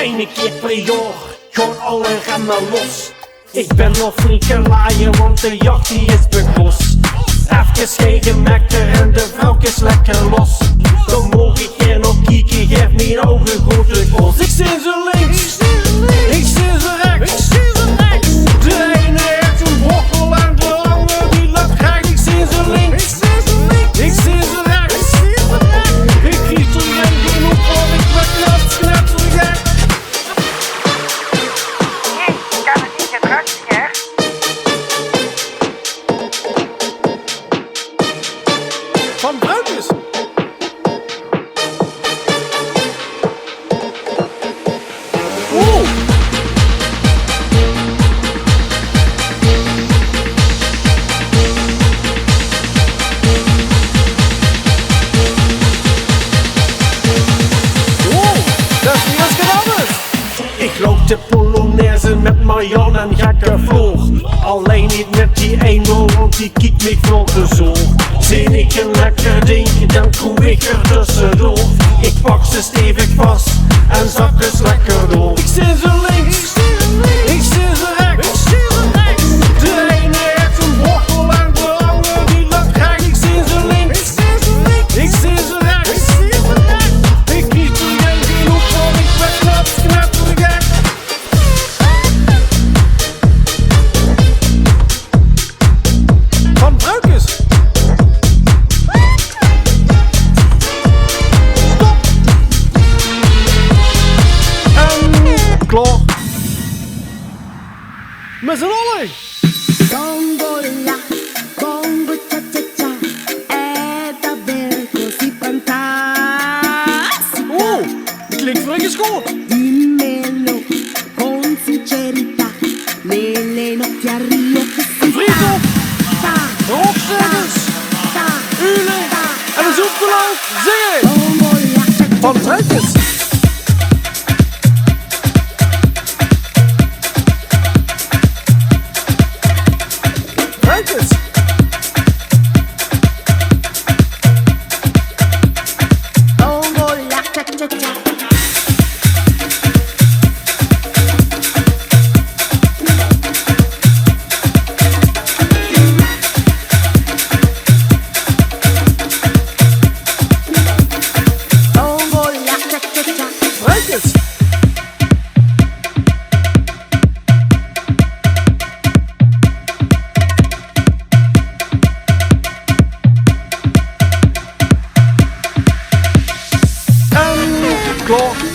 Ene keer per jaar gaan alle remmen los. Ik ben nog flink gelaaien, want de jacht die is bekos. Even geen gemekker en de vrouwk is lekker los. Dan mogen ik hier nog kieken, geef mijn ogen grote kos. Ik zie ze links, ik zie ze rechts. De ene heeft een wortel en de andere die loopt graag. Ik zie ze links, ik zie ze rechts. Ik kies er geen genoeg voor, ik ben knapselgek. Ik kan het niet gebruiken, hè? Van Bruikens. Oeh. Dat is niet als gedaan. Ik loop de Polonaise met Marjan en gekke Floor. Alleen niet met die ene, want die kijkt me veel te zo. Zie ik een lekker ding, dan koe ik er tussendoor. Ik pak ze stevig vast en zak eens lekker door. Ik zie ze links, ik zie ze rechts. De ene heeft een wortel en de andere die loopt graag. Ik zie ze links, ik zie ze rechts. Ik kies er geen genoeg voor, ik ben knapselgek. Van Bruikens. Stop. En klaar. Met z'n allen. Bongola, bongo cha cha cha, è davvero così fantastico. Oeh, dat klinkt flinke school. Dimmelo con sincerità, nelle notti a Rio che si Vriend op, sta, rockzingers, sta, ulen en een zoekgeluid zingen. bongola cha cha Van Bruikens. Bruikens. bongola cha cha cha. Bongola cha cha cha. Bruikens. En klaar.